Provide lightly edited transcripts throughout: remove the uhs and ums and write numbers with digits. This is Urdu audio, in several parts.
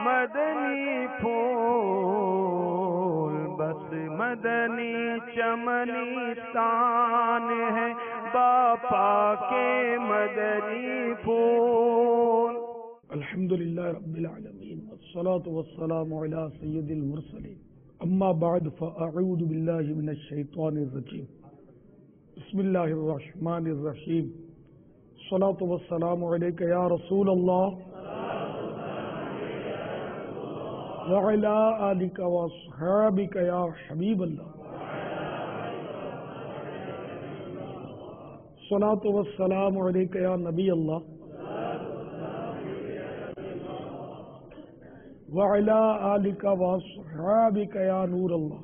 مدنی پھول بس مدنی چمنستان ہے باپا کے مدنی پھول. الحمدللہ رب العالمین والصلاة والسلام علی سید المرسلین اما بعد فاعوذ باللہ من الشیطان الرجیم بسم اللہ الرحمن الرحیم الصلاة والسلام علیک یا رسول اللہ وعلی آلک واصحابک یا حبیب اللہ الصلاة والسلام علیک یا نبی اللہ وعلی آلک واصحابک یا نور اللہ.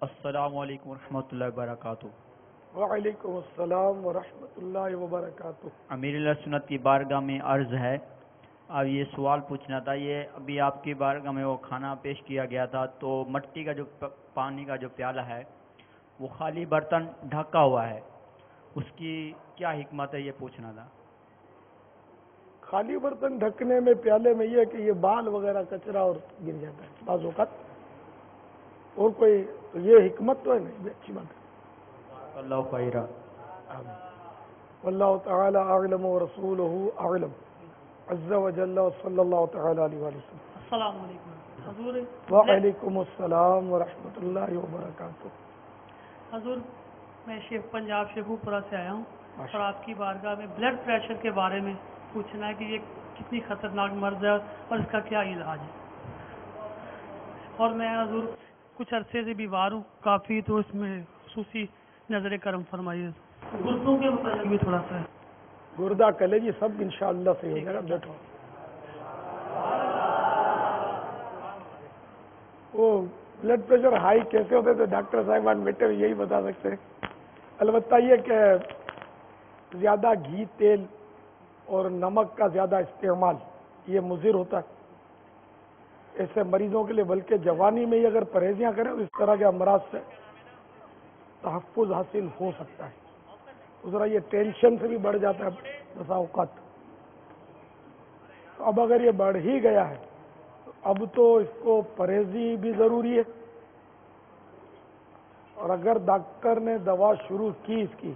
السلام علیکم ورحمۃ اللہ وبرکاتہ. وعلیکم السلام ورحمۃ اللہ وبرکاتہ. امیر اللہ سنت کی بارگاہ میں عرض ہے. اب یہ سوال پوچھنا تھا، یہ ابھی آپ کی بارگاہ میں وہ کھانا پیش کیا گیا تھا تو مٹی کا جو پانی کا جو پیالہ ہے وہ خالی برتن ڈھکا ہوا ہے، اس کی کیا حکمت ہے یہ پوچھنا تھا. خالی برتن ڈھکنے میں پیالے میں یہ ہے کہ یہ بال وغیرہ کچرا اور گر جاتا ہے بعض اوقات، اور کوئی تو یہ حکمت تو ہے نہیں، یہ اچھی بات ہے. اللہ خیرہ. واللہ تعالی اعلم ورسولہ اعلم عز وجل صلی اللہ تعالی علیہ وسلم. السلام علیکم حضور. وعلیکم السلام ورحمۃ اللہ وبرکاتہ. حضور میں پنجاب شیخو پورہ سے آیا ہوں اور آپ کی بارگاہ میں بلڈ پریشر کے بارے میں پوچھنا ہے کہ یہ کتنی خطرناک مرض ہے اور اس کا کیا علاج ہے. اور میں حضور کچھ عرصے سے بیمار ہوں کافی، تو اس میں خصوصی نظر کرم فرمائیے. گردوں کے متعلق بھی تھوڑا سا ہے. گردہ کلیجی سب انشاءاللہ صحیح ہو جائے گا. بیٹھو. وہ بلڈ پریشر ہائی کیسے ہوتے تو ڈاکٹر صاحبان بیٹے یہی بتا سکتے ہیں. البتہ یہ کہ زیادہ گھی تیل اور نمک کا زیادہ استعمال یہ مضر ہوتا ہے ایسے مریضوں کے لیے، بلکہ جوانی میں ہی اگر پرہیزیاں کریں تو اس طرح کے امراض سے تحفظ حاصل ہو سکتا ہے. ذرا یہ ٹینشن سے بھی بڑھ جاتا ہے بسا اوقات. اب اگر یہ بڑھ ہی گیا ہے تو اب تو اس کو پرہیزی بھی ضروری ہے، اور اگر ڈاکٹر نے دوا شروع کی اس کی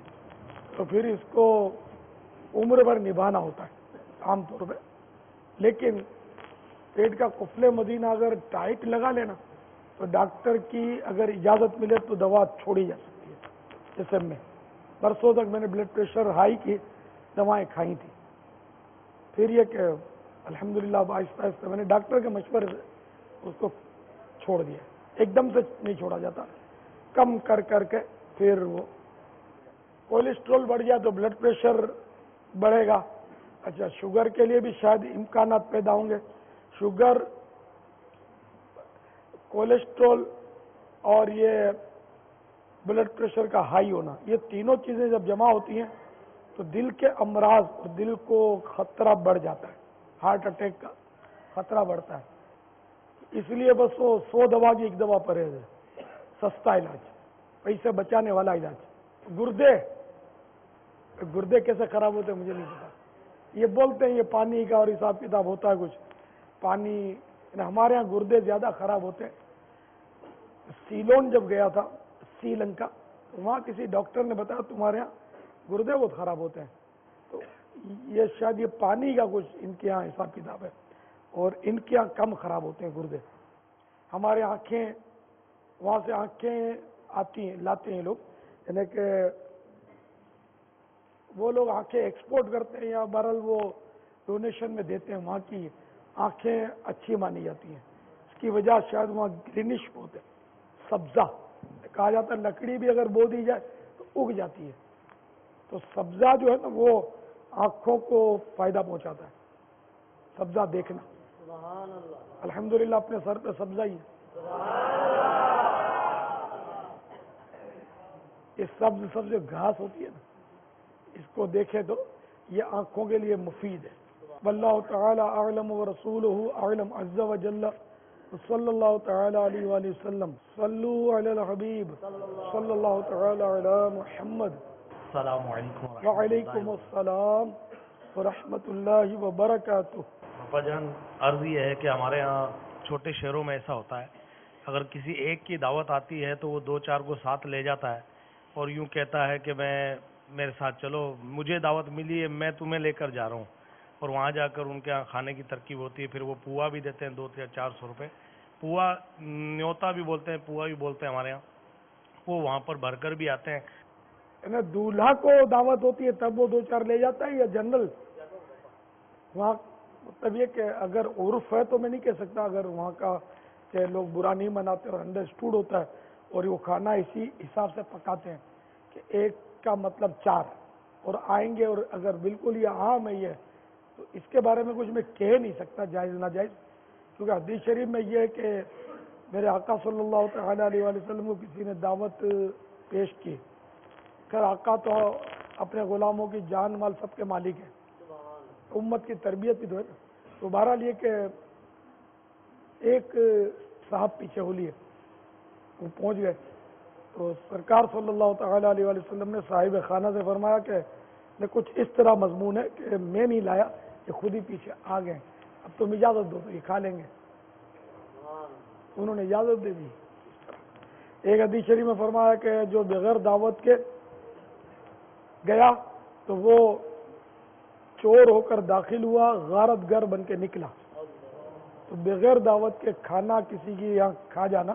تو پھر اس کو عمر بھر نبھانا ہوتا ہے عام طور پہ. لیکن پیٹ کا قفل مدینہ اگر ٹائٹ لگا لینا تو ڈاکٹر کی اگر اجازت ملے تو دوا چھوڑی جا سکتی ہے. جیسے میں برسوں تک میں نے بلڈ پریشر ہائی کی دوائیں کھائی تھی، پھر یہ کہ الحمدللہ آہستہ آہستہ میں نے ڈاکٹر کے مشورے سے اس کو چھوڑ دیا. ایک دم سے نہیں چھوڑا جاتا، کم کر کر کے. پھر وہ کولیسٹرول بڑھ گیا تو بلڈ پریشر بڑھے گا. اچھا، شوگر کے لیے بھی شاید امکانات پیدا ہوں گے. شوگر، کولیسٹرول اور یہ بلڈ پریشر کا ہائی ہونا، یہ تینوں چیزیں جب جمع ہوتی ہیں تو دل کے امراض اور دل کو خطرہ بڑھ جاتا ہے. ہارٹ اٹیک کا خطرہ بڑھتا ہے. اس لیے بس وہ 100 دوا کی ایک دوا پرہیز ہے، سستا علاج، پیسے بچانے والا علاج. گردے کیسے خراب ہوتے ہیں مجھے نہیں پتا. یہ بولتے ہیں یہ پانی کا اور حساب کتاب ہوتا ہے کچھ پانی. ہمارے ہاں گردے زیادہ خراب ہوتے ہیں. سیلون جب گیا تھا سری لنکا، وہاں کسی ڈاکٹر نے بتایا تمہارے ہاں گردے بہت خراب ہوتے ہیں. تو یہ شاید یہ پانی کا کچھ ان کے ہاں حساب کتاب ہے، اور ان کے ہاں کم خراب ہوتے ہیں گردے. ہمارے آنکھیں، وہاں سے آنکھیں آتی ہیں، لاتے ہیں لوگ، یعنی کہ وہ لوگ آنکھیں ایکسپورٹ کرتے ہیں یا بہرحال وہ ڈونیشن میں دیتے ہیں. وہاں کی آنکھیں اچھی مانی جاتی ہیں. اس کی وجہ شاید وہاں گرینش ہوتے ہیں، سبزہ کہا جاتا ہے. لکڑی بھی اگر بو دی جائے تو اگ جاتی ہے. تو سبزہ جو ہے نا وہ آنکھوں کو فائدہ پہنچاتا ہے. سبزہ دیکھنا. الحمدللہ اپنے سر پہ سبزہ ہی ہے. یہ سبز گھاس ہوتی ہے نا، اس کو دیکھے تو یہ آنکھوں کے لیے مفید ہے. واللہ تعالی اعلم ورسولہ اعلم عز وجل صلی اللہ تعالی علیہ وآلہ وسلم. صلو علی الحبیب صلی اللہ تعالی علی محمد. السلام علیکم. وعلیکم السلام ورحمۃ اللہ وبرکاتہ۔ پاپا جان، عرض یہ ہے کہ ہمارے ہاں چھوٹے شہروں میں ایسا ہوتا ہے، اگر کسی ایک کی دعوت آتی ہے تو وہ 2-4 کو ساتھ لے جاتا ہے اور یوں کہتا ہے کہ میرے ساتھ چلو، مجھے دعوت ملی ہے، میں تمہیں لے کر جا رہا ہوں، اور وہاں جا کر ان کے یہاں کھانے کی ترکیب ہوتی ہے، پھر وہ پوا بھی دیتے ہیں 200-400 روپے، پوا نیوتا بھی بولتے ہیں، پوا بھی بولتے ہیں ہمارے یہاں، وہ وہاں پر بھر کر بھی آتے ہیں۔ یعنی دولہا کو دعوت ہوتی ہے تب وہ 2-4 لے جاتا ہے یا جنرل؟ وہاں مطلب یہ کہ اگر عرف ہے تو میں نہیں کہہ سکتا، اگر وہاں کا کہ لوگ برا نہیں مناتے اور انڈرسٹوڈ ہوتا ہے اور وہ کھانا اسی حساب سے پکاتے ہیں کہ ایک کا مطلب 4 اور آئیں گے، اور اگر بالکل یہ عام ہے یہ، تو اس کے بارے میں کچھ میں کہہ نہیں سکتا جائز ناجائز، کیونکہ حدیث شریف میں یہ ہے کہ میرے آقا صلی اللہ تعالی علیہ وآلہ وسلم کو کسی نے دعوت پیش کی، خیر آقا تو اپنے غلاموں کی جان مال سب کے مالک ہیں، امت کی تربیت بھی تو ہے نا، تو بہرحال یہ کہ ایک صاحب پیچھے ہو لیے، وہ پہنچ گئے تو سرکار صلی اللہ تعالی علیہ وآلہ وسلم نے صاحب خانہ سے فرمایا کہ کچھ اس طرح مضمون ہے کہ میں نہیں لایا، یہ خود ہی پیچھے آ گئے، اب تم اجازت دو تو یہ کھا لیں گے، انہوں نے اجازت دے دی۔ ایک حدیث شریف میں فرمایا کہ جو بغیر دعوت کے گیا تو وہ چور ہو کر داخل ہوا، غارت گر بن کے نکلا، تو بغیر دعوت کے کھانا کسی کی یہاں کھا جانا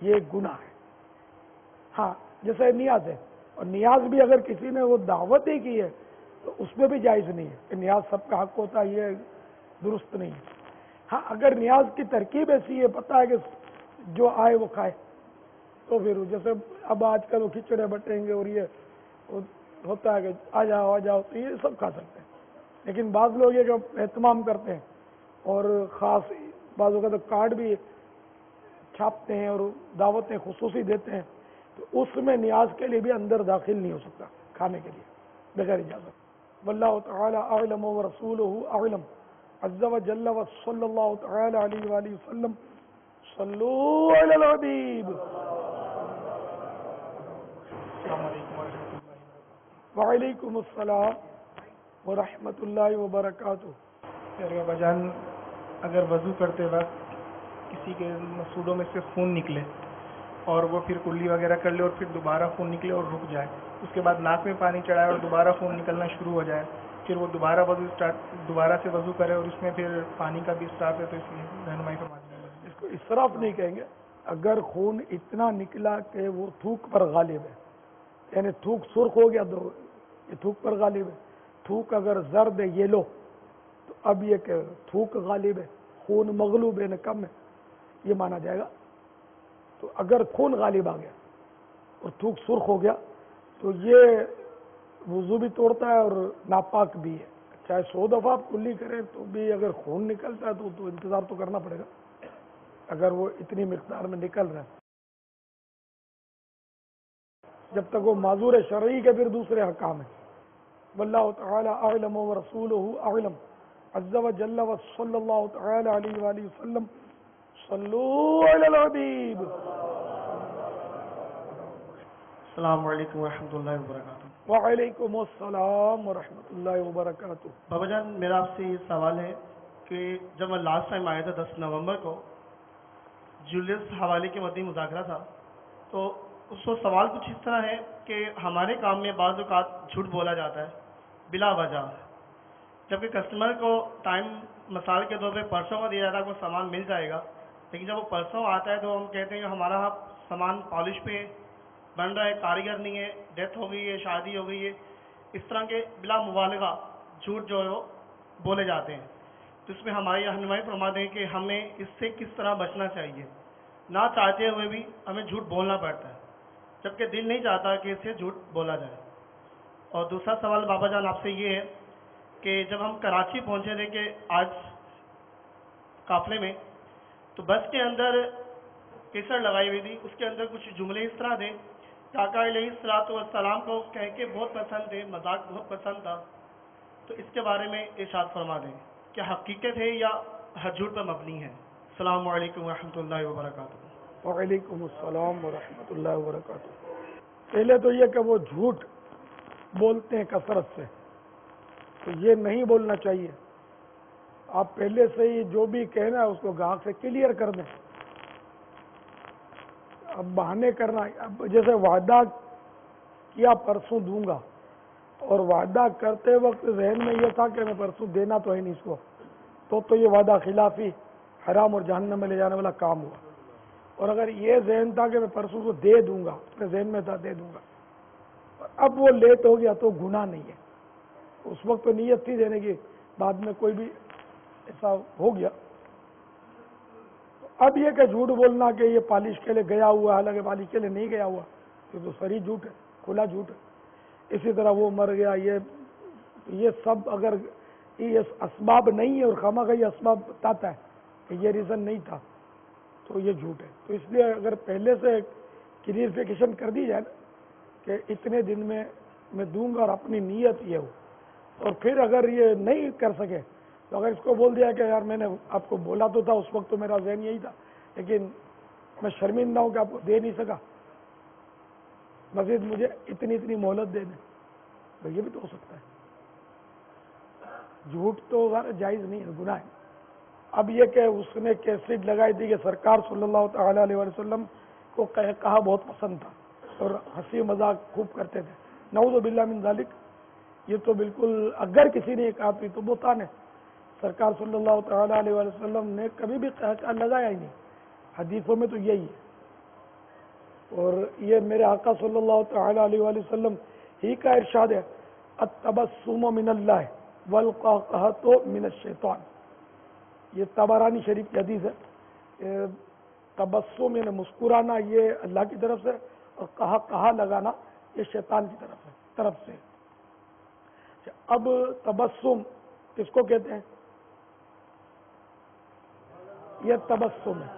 یہ ایک گناہ ہے۔ ہاں جیسے نیاز ہے، اور نیاز بھی اگر کسی نے وہ دعوت ہی کی ہے تو اس میں بھی جائز نہیں ہے کہ نیاز سب کا حق ہوتا ہے، یہ درست نہیں ہے۔ ہاں اگر نیاز کی ترکیب ایسی ہے، پتہ ہے کہ جو آئے وہ کھائے، تو پھر جیسے اب آج کل وہ کھچڑے بٹیں گے اور یہ ہوتا ہے کہ آ جاؤ تو یہ سب کھا سکتے ہیں، لیکن بعض لوگ یہ کہ اہتمام کرتے ہیں اور خاص بعض اوقات تو کارڈ بھی چھاپتے ہیں اور دعوتیں خصوصی دیتے ہیں، تو اس میں نیاز کے لیے بھی اندر داخل نہیں ہو سکتا کھانے کے لیے بغیر اجازت۔ واللہ تعالی اعلم ورسولہ اعلم عز وجل وصلی اللہ تعالی علیہ وآلہ وسلم صلو علی الحبیب۔ وعلیکم السلام ورحمۃ اللہ وبرکاتہ۔ پیارے بابا جان، اگر وضو کرتے وقت کسی کے مسودوں میں سے خون نکلے اور وہ پھر کلی وغیرہ کر لے اور پھر دوبارہ خون نکلے اور رک جائے، اس کے بعد ناک میں پانی چڑھائے اور دوبارہ خون نکلنا شروع ہو جائے، پھر وہ دوبارہ سے وضو کرے اور اس میں پھر پانی کا بھی اسراف ہے، تو اس لیے رہنمائی فرما دیجیے۔ اس کو اسراف نہیں کہیں گے، اگر خون اتنا نکلا کہ وہ تھوک پر غالب ہے، یعنی تھوک سرخ ہو گیا تو یہ تھوک پر غالب ہے، تھوک اگر زرد ہے یلو تو اب یہ کہ تھوک غالب ہے، خون مغلوب ہے نہ کم ہے، یہ مانا جائے گا۔ تو اگر خون غالب آ گیا اور تھوک سرخ ہو گیا تو یہ وضو بھی توڑتا ہے اور ناپاک بھی ہے، چاہے 100 دفعہ آپ کلی کریں تو بھی اگر خون نکلتا ہے تو انتظار تو کرنا پڑے گا، اگر وہ اتنی مقدار میں نکل رہا ہے، جب تک وہ معذور شرعی کے پھر دوسرے حکام ہیں۔ واللہ تعالی اعلم ورسولہ اعلم عز وجل وصلی اللہ تعالی علیہ وآلہ وسلم صلو علی الحبیب۔ السلام علیکم ورحمۃ اللہ وبرکاتہ۔ وعلیکم السلام ورحمۃ اللہ وبرکاتہ۔ بابا جان، میرا آپ سے یہ سوال ہے کہ جب میں لاسٹ ٹائم آیا تھا 10 نومبر کو، جولیس حوالے کے مدنی مذاکرہ تھا، تو اس کو سوال کچھ اس طرح ہے کہ ہمارے کام میں بعض اوقات جھوٹ بولا جاتا ہے بلا وجہ، جبکہ کسٹمر کو ٹائم مثال کے طور پہ پرسوں کا دیا جاتا ہے کو سامان مل جائے گا، لیکن جب وہ پرسوں آتا ہے تو ہم کہتے ہیں کہ ہمارا سامان پالش پہ بن رہا ہے، کاریگر نہیں ہے، ڈیتھ ہو گئی ہے، شادی ہو گئی ہے، اس طرح کے بلا مبالغہ جھوٹ جو ہے وہ بولے جاتے ہیں، تو اس میں ہماری رہنمائی فرما دیں کہ ہمیں اس سے کس طرح بچنا چاہیے، نہ چاہتے ہوئے بھی ہمیں جھوٹ بولنا پڑتا ہے، جبکہ دل نہیں چاہتا کہ اس سے جھوٹ بولا جائے۔ اور دوسرا سوال بابا جان آپ سے یہ ہے کہ جب ہم کراچی پہنچے تھے کہ آج قافلے میں، تو بس کے اندر کیسر لگائی ہوئی تھی، اس کے اندر کچھ جملے اس طرح تھے کہ آقا علیہ الصلوۃ والسلام کو کہہ کے بہت پسند تھے، مذاق بہت پسند تھا، تو اس کے بارے میں ارشاد فرما دیں کہ حقیقت ہے یا جھوٹ پر مبنی ہے۔ السلام علیکم ورحمۃ اللہ وبرکاتہ۔ وعلیکم السلام ورحمۃ اللہ وبرکاتہ۔ پہلے تو یہ کہ وہ جھوٹ بولتے ہیں کثرت سے، تو یہ نہیں بولنا چاہیے. آپ پہلے سے ہی جو بھی کہنا ہے اس کو گاہک سے کلیئر کر دیں. اب بہانے کرنا, اب جیسے وعدہ کیا پرسوں دوں گا, اور وعدہ کرتے وقت ذہن میں یہ تھا کہ میں پرسوں دینا تو ہے نہیں اس کو, تو یہ وعدہ خلافی حرام اور جہنم میں لے جانے والا کام ہوا. اور اگر یہ ذہن تھا کہ میں پرسوں کو دے دوں گا, اپنے ذہن میں تھا دے دوں گا, اب وہ لیٹ ہو گیا تو گناہ نہیں ہے. اس وقت تو نیت تھی دینے کی, بعد میں کوئی بھی ایسا ہو گیا. اب یہ کہ جھوٹ بولنا کہ یہ پالش کے لیے گیا ہوا ہے, حالانکہ پالش کے لیے نہیں گیا ہوا, یہ تو سری جھوٹ ہے, کھلا جھوٹ ہے. اسی طرح وہ مر گیا, یہ سب اگر یہ اسباب نہیں ہے اور خواہ کا یہ اسباب بتاتا ہے کہ یہ ریزن نہیں تھا تو یہ جھوٹ ہے. تو اس لیے اگر پہلے سے کلیئرفیکیشن کر دی جائے نا کہ اتنے دن میں دوں گا اور اپنی نیت یہ ہو, اور پھر اگر یہ نہیں کر سکے تو اگر اس کو بول دیا کہ یار میں نے آپ کو بولا تو تھا, اس وقت تو میرا ذہن یہی تھا, لیکن میں شرمندہ ہوں کہ آپ کو دے نہیں سکا, مزید مجھے اتنی مہلت دے دیں, تو یہ بھی تو ہو سکتا ہے. جھوٹ تو جائز نہیں ہے, گناہ ہے. اب یہ کہ اس نے کیسٹ لگائی تھی کہ سرکار صلی اللہ تعالی علیہ وسلم کو کہا بہت پسند تھا اور ہنسی مذاق خوب کرتے تھے. نعوذ باللہ من ذالک, یہ تو بالکل اگر کسی نے یہ کہا تو بہتان ہے. سرکار صلی اللہ تعالی علیہ وسلم نے کبھی بھی کہا لگایا ہی نہیں, حدیثوں میں تو یہی ہے. اور یہ میرے آقا صلی اللہ تعالی علیہ وسلم ہی کا ارشاد ہے, التبسم من اللہ والقہقہۃ من الشیطان. یہ طبرانی شریف کی حدیث ہے. تبسم یعنی مسکرانا یہ اللہ کی طرف سے, اور کہا لگانا یہ شیطان کی طرف سے. اب تبسم کس کو کہتے ہیں؟ یہ تبسم ہے,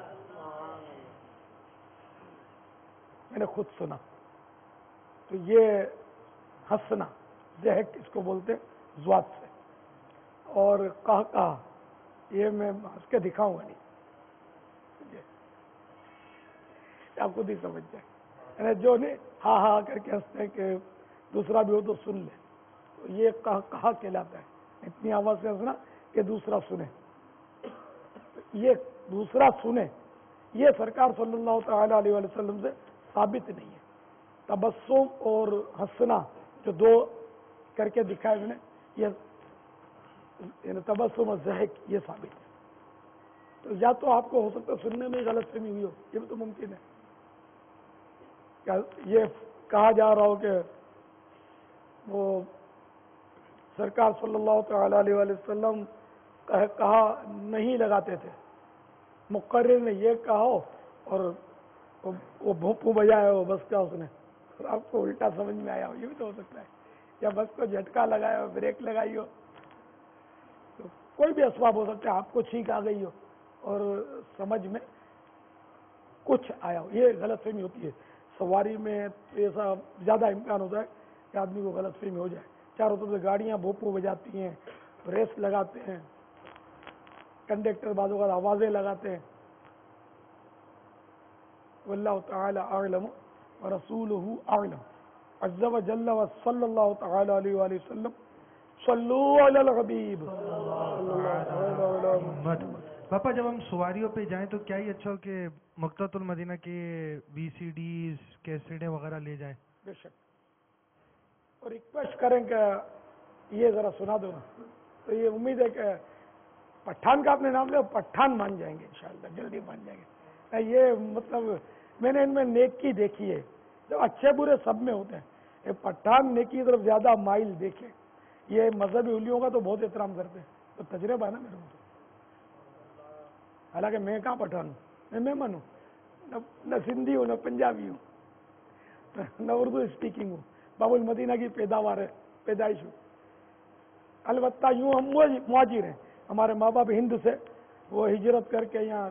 میں نے خود سنا. تو یہ ہنسنا, ضحک اس کو بولتے ہیں ذوات سے. اور کہا یہ میں ہنس کے دکھاؤں گا نہیں, آپ خود ہی سمجھ جائیں. یعنی جو نہیں ہاں کر کے ہنستے ہیں کہ دوسرا بھی ہو تو سن لے, تو یہ کہا کہلاتا ہے. اتنی آواز سے ہنسنا کہ دوسرا سنے. یہ دوسرا سنے یہ سرکار صلی اللہ تعالی علیہ وسلم سے ثابت نہیں ہے. تبسم اور ہنسنا جو دو کر کے دکھائے میں نے, یہ تبسم اور ضحک یہ ثابت ہے. تو یا تو آپ کو ہو سکتا ہے سننے میں غلط فہمی ہوئی ہو, یہ بھی تو ممکن ہے. کیا یہ کہا جا رہا ہو کہ وہ سرکار صلی اللہ تعالی علیہ وسلم کہا نہیں لگاتے تھے, مقرر نے یہ کہا ہو اور وہ بھونپوں بجایا ہو بس کا اس نے, اور آپ کو الٹا سمجھ میں آیا ہو, یہ بھی تو ہو سکتا ہے. یا بس کو جھٹکا لگایا ہو, بریک لگائی ہو, تو کوئی بھی اسباب ہو سکتا ہے. آپ کو چھینک آ گئی ہو اور سمجھ میں کچھ آیا ہو, یہ غلط فہمی ہوتی ہے. سواری میں ایسا زیادہ امکان ہوتا ہے کہ آدمی کو غلط فہمی ہو جائے. چاروں طرف سے گاڑیاں بھونپوں بجاتی ہیں, ریس لگاتے ہیں, کنڈکٹر بعضوں کا آوازیں لگاتے ہیں. واللہ تعالی اعلم ورسولہ اعلم عز وجل وصلی اللہ تعالی علیہ وآلہ وسلم. صلو علی الحبیب. پاپا جب ہم سواریوں پہ جائیں تو کیا ہی اچھا ہو کہ مقتۃ المدینہ کے وی سی ڈیز کیسٹیں وغیرہ لے جائیں؟ بے شک, اور ریکویسٹ کریں کہ یہ ذرا سنا دو نا. تو یہ امید ہے کہ پٹھان کا آپ نے نام لیا, پٹھان مان جائیں گے انشاءاللہ, جلدی مان جائیں گے. یہ مطلب میں نے ان میں نیکی دیکھی ہے, جو اچھے برے سب میں ہوتے ہیں. یہ پٹھان نیکی کی طرف زیادہ مائل دیکھے. یہ مذہبی اولیوں کا تو بہت احترام کرتے ہیں, تو تجربہ ہے نا میرے کو. حالانکہ میں کہاں پٹھان ہوں, میں مہمان ہوں, نہ سندھی ہوں, نہ پنجابی ہوں, نہ اردو اسپیکنگ ہوں. باب المدینہ کی پیداوار ہے, پیدائش ہوں. البتہ یوں ہم مہاجر ہیں, ہمارے ماں باپ ہند سے وہ ہجرت کر کے یہاں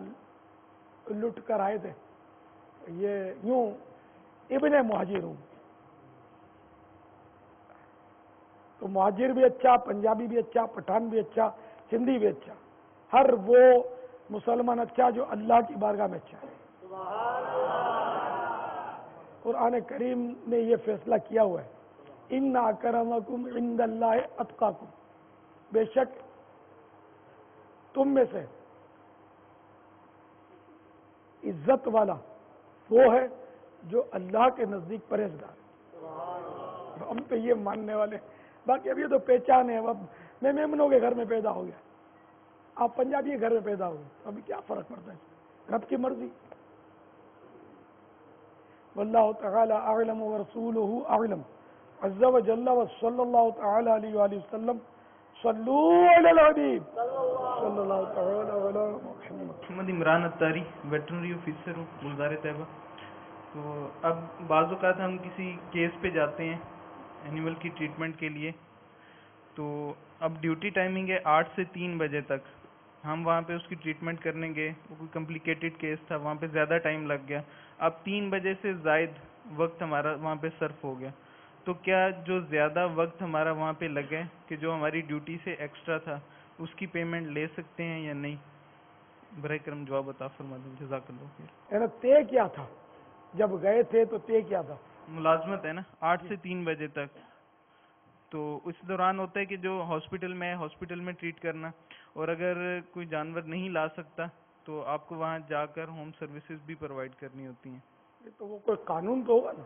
لٹ کر آئے تھے. یہ یوں ابن مہاجر ہوں. تو مہاجر بھی اچھا, پنجابی بھی اچھا, پٹھان بھی اچھا, سندھی بھی اچھا, ہر وہ مسلمان اچھا جو اللہ کی بارگاہ میں اچھا ہے. قرآن کریم نے یہ فیصلہ کیا ہوا ہے, ان اکرمکم عند اللہ اتقاکم. بے شک تم میں سے عزت والا وہ ہے جو اللہ کے نزدیک پرہیزگار ہے. ہم تو یہ ماننے والے ہیں. باقی اب یہ تو پہچان ہے. اب میں میمنوں کے گھر میں پیدا ہو گیا, آپ پنجابی کے گھر میں پیدا ہو گئے, ابھی کیا فرق پڑتا ہے؟ رب کی مرضی. واللہ تعالی اعلم ورسولہ اعلم عز وجل وصلی اللہ تعالی علیہ وآلہ وسلم. صلو علی الحبیب صلی اللہ تعالی علی محمد. محمد عمران اتاری, ویٹرنری آفیسر ہوں گلزار طیبہ. تو اب بعض اوقات ہم کسی کیس پہ جاتے ہیں اینیمل کی ٹریٹمنٹ کے لیے, تو اب ڈیوٹی ٹائمنگ ہے 8 سے 3 بجے تک. ہم وہاں پہ اس کی ٹریٹمنٹ کرنے گئے, وہ کوئی کمپلیکیٹڈ کیس تھا, وہاں پہ زیادہ ٹائم لگ گیا. اب 3 بجے سے زائد وقت ہمارا وہاں پہ صرف ہو گیا. تو کیا جو زیادہ وقت ہمارا وہاں پہ لگے کہ جو ہماری ڈیوٹی سے ایکسٹرا تھا اس کی پیمنٹ لے سکتے ہیں یا نہیں؟ برائے کرم جواب عطا فرما دیں, جزاک اللہ خیر. یعنی طے کیا تھا جب گئے تھے؟ تو طے کیا تھا؟ ملازمت ہے نا 8 سے 3 بجے تک. تو اس دوران ہوتا ہے کہ جو ہاسپٹل میں ٹریٹ کرنا, اور اگر کوئی جانور نہیں لا سکتا تو آپ کو وہاں جا کر ہوم سروسز بھی پرووائڈ کرنی ہوتی ہیں. تو وہ کوئی قانون تو ہوگا نا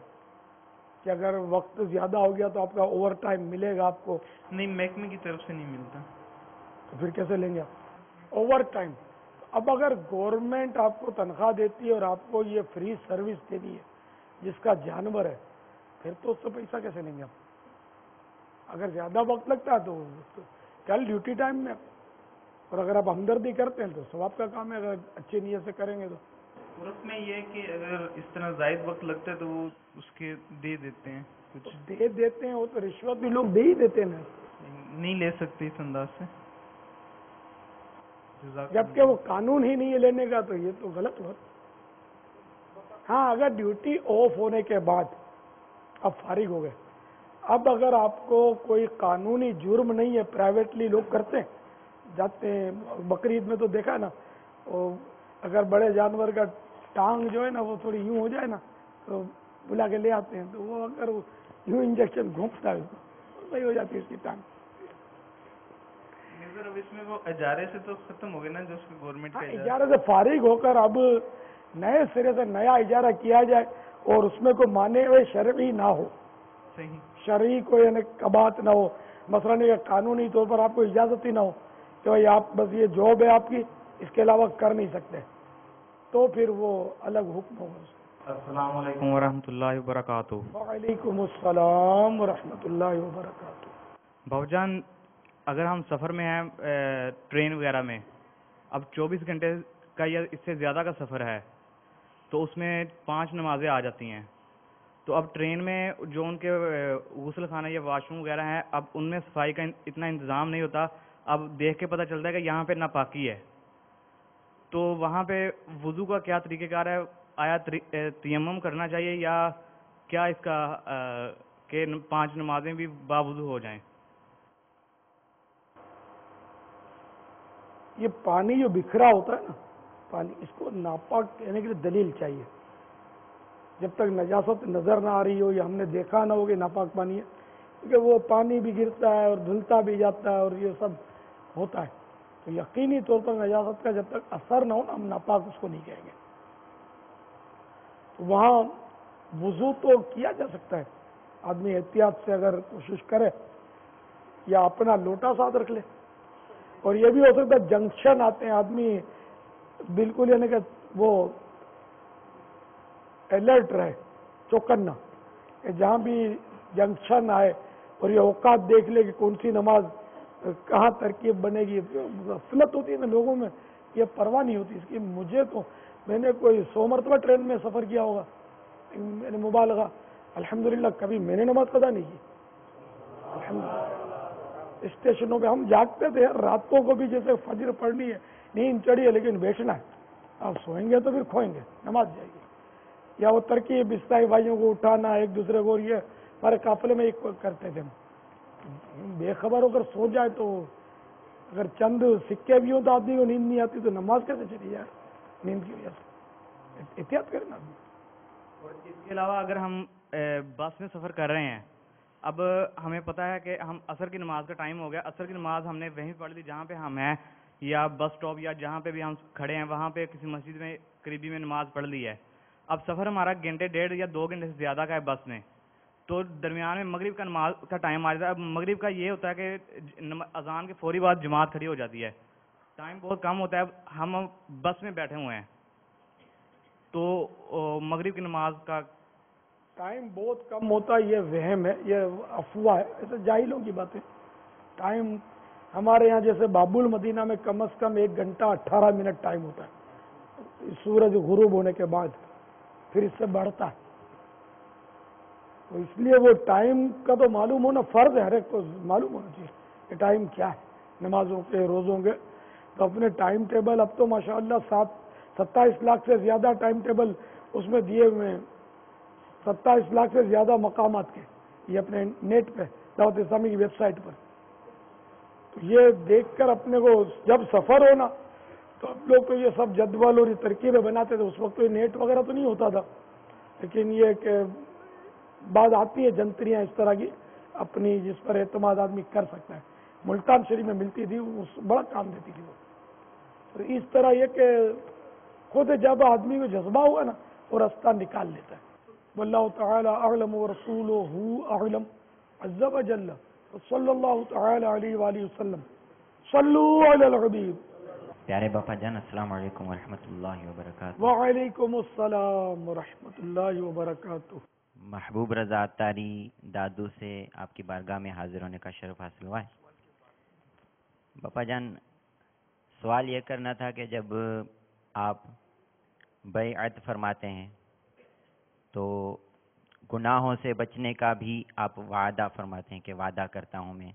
کہ اگر وقت زیادہ ہو گیا تو آپ کا اوور ٹائم ملے گا آپ کو؟ نہیں, محکمے کی طرف سے نہیں ملتا. تو پھر کیسے لیں گے آپ اوور ٹائم؟ اب اگر گورنمنٹ آپ کو تنخواہ دیتی ہے اور آپ کو یہ فری سروس دینی ہے جس کا جانور ہے, پھر تو اس سے پیسہ کیسے لیں گے آپ؟ اگر زیادہ وقت لگتا ہے تو کل ڈیوٹی ٹائم میں, اور اگر آپ ہمدردی کرتے ہیں تو ثواب کا کام ہے, اگر اچھی نیت سے کریں گے تو. عرف میں یہ ہے کہ اگر اس طرح زائد وقت لگتا ہے تو وہ اس کے دے دیتے ہیں کچھ. دے دیتے ہیں, وہ تو رشوت بھی لوگ دے ہی دیتے ہیں نا, نہیں لے سکتے اس انداز سے. جبکہ وہ قانون ہی نہیں ہے لینے کا, تو یہ تو غلط ہوا. ہاں, اگر ڈیوٹی آف ہونے کے بعد اب فارغ ہو گئے, اب اگر آپ کو کوئی قانونی جرم نہیں ہے, پرائیویٹلی لوگ کرتے ہیں, جاتے ہیں بقرعید میں تو دیکھا نا, اگر بڑے جانور کا ٹانگ جو ہے نا وہ تھوڑی یوں ہو جائے نا تو بلا کے لے آتے ہیں, تو وہ اگر یوں انجیکشن گھونپتا ہے تو صحیح ہو جاتی ہے اس کی ٹانگ. اب اس میں وہ اجارے سے تو ختم ہو گئے نا, جو اس کا گورنمنٹ کا اجارے سے فارغ ہو کر اب نئے سرے سے نیا اجارہ کیا جائے اور اس میں کوئی مانے ہوئے شرعی نہ ہو, شرعی کوئی یعنی قباحت نہ ہو. مثلاً یہ قانونی طور پر آپ کو اجازت ہی نہ ہو کہ بھائی آپ بس یہ جاب ہے آپ کی, اس کے علاوہ کر نہیں سکتے, تو پھر وہ الگ حکم ہوگا. السلام علیکم ورحمۃ اللہ وبرکاتہ. وعلیکم السلام ورحمۃ اللہ وبرکاتہ. بھائی جان, اگر ہم سفر میں ہیں ٹرین وغیرہ میں, اب 24 گھنٹے کا یا اس سے زیادہ کا سفر ہے, تو اس میں 5 نمازیں آ جاتی ہیں. تو اب ٹرین میں جو ان کے غسل خانہ یا واش روم وغیرہ ہیں, اب ان میں صفائی کا اتنا انتظام نہیں ہوتا. اب دیکھ کے پتہ چلتا ہے کہ یہاں پہ ناپاکی ہے, تو وہاں پہ وضو کا کیا طریقہ کار ہے؟ آیا تیمم کرنا چاہیے یا کیا اس کا کہ 5 نمازیں بھی باوضو ہو جائیں؟ یہ پانی جو بکھرا ہوتا ہے نا پانی, اس کو ناپاک کہنے کے لیے دلیل چاہیے. جب تک نجاست نظر نہ آ رہی ہو یا ہم نے دیکھا نہ ہو کہ ناپاک پانی ہے, کیونکہ وہ پانی بھی گرتا ہے اور دھلتا بھی جاتا ہے اور یہ سب ہوتا ہے, تو یقینی طور پر نجاست کا جب تک اثر نہ ہو نا, ہم ناپاک اس کو نہیں کہیں گے. وہاں وضو تو کیا جا سکتا ہے, آدمی احتیاط سے اگر کوشش کرے یا اپنا لوٹا ساتھ رکھ لے, اور یہ بھی ہو سکتا ہے جنکشن آتے ہیں آدمی بالکل یعنی کہ وہ الرٹ رہے, چوکنا, کہ جہاں بھی جنکشن آئے اور یہ اوقات دیکھ لے کہ کون سی نماز کہاں ترکیب بنے گی. غفلت ہوتی ہے نا لوگوں میں, یہ پرواہ نہیں ہوتی اس کی. مجھے تو میں نے کوئی 100 مرتبہ ٹرین میں سفر کیا ہوگا, میں نے مبالغہ, الحمدللہ کبھی میں نے نماز قضا نہیں کی. الحمدللہ اسٹیشنوں پہ ہم جاگتے تھے راتوں کو بھی, جیسے فجر پڑھنی ہے, نیند چڑھی ہے لیکن بیٹھنا ہے, آپ سوئیں گے تو پھر کھوئیں گے, نماز جائے گی. یا وہ ترکیب عیسائی بھائیوں کو اٹھانا ایک دوسرے کو, یہ ہمارے قافلے میں ایک کرتے تھے. بے خبر ہو کر سو جائے تو اگر چند سکے بھی ہوں تو آدمی کو نیند نہیں آتی, تو نماز کیسے چلی یار نیند کی وجہ سے. احتیاط کرنا آدمی. اور اس کے علاوہ اگر ہم بس میں سفر کر رہے ہیں اب ہمیں پتہ ہے کہ ہم عصر کی نماز کا ٹائم ہو گیا, عصر کی نماز ہم نے وہیں پڑھ لی جہاں پہ ہم ہیں, یا بس اسٹاپ یا جہاں پہ بھی ہم کھڑے ہیں وہاں پہ کسی مسجد میں قریبی میں نماز پڑھ لی ہے. اب سفر ہمارا گھنٹے ڈیڑھ یا 2 گھنٹے سے زیادہ کا ہے بس میں, تو درمیان میں مغرب کا نماز کا ٹائم آ جاتا ہے. اب مغرب کا یہ ہوتا ہے کہ اذان کے فوری بعد جماعت کھڑی ہو جاتی ہے, ٹائم بہت کم ہوتا ہے. اب ہم بس میں بیٹھے ہوئے ہیں تو مغرب کی نماز کا ٹائم بہت کم ہوتا ہے, یہ وہم ہے, یہ افواہ ہے, ایسے جاہلوں کی باتیں. ٹائم ہمارے یہاں جیسے باب المدینہ میں کم از کم 1 گھنٹہ 18 منٹ ٹائم ہوتا ہے سورج غروب ہونے کے بعد, پھر اس سے بڑھتا ہے. تو اس لیے وہ ٹائم کا تو معلوم ہونا فرض ہے, ہر ایک کو معلوم ہونا چاہیے کہ ٹائم کیا ہے نمازوں کے روزوں کے. تو اپنے ٹائم ٹیبل اب تو ماشاءاللہ 27 لاکھ سے زیادہ ٹائم ٹیبل اس میں دیے ہوئے ہیں, 27 لاکھ سے زیادہ مقامات کے, یہ اپنے نیٹ پہ دعوت اسلامی کی ویب سائٹ پر. تو یہ دیکھ کر اپنے کو جب سفر ہونا تو اب لوگ تو یہ سب جدول اور یہ ترکیبیں بناتے تھے, اس وقت تو یہ نیٹ وغیرہ تو نہیں ہوتا تھا, لیکن یہ کہ بعد آتی ہے جنتریاں اس طرح کی اپنی جس پر اعتماد آدمی کر سکتا ہے. ملتان شریف میں ملتی تھی, اس بڑا کام دیتی تھی وہ. تو اس طرح یہ کہ خود جب آدمی کو جذبہ ہوا نا وہ راستہ نکال لیتا ہے. واللہ تعالی اعلم ورسولہ اعلم عز وجل, صلی اللہ تعالی علیہ وآلہ وسلم, صلو علی الحبیب. پیارے باپا جان السلام علیکم ورحمۃ اللہ وبرکاتہ. وعلیکم السلام ورحمۃ اللہ وبرکاتہ. محبوب رضا عطاری دادو سے آپ کی بارگاہ میں حاضر ہونے کا شرف حاصل ہوا ہے. باپا جان سوال یہ کرنا تھا کہ جب آپ بیعت فرماتے ہیں تو گناہوں سے بچنے کا بھی آپ وعدہ فرماتے ہیں کہ وعدہ کرتا ہوں میں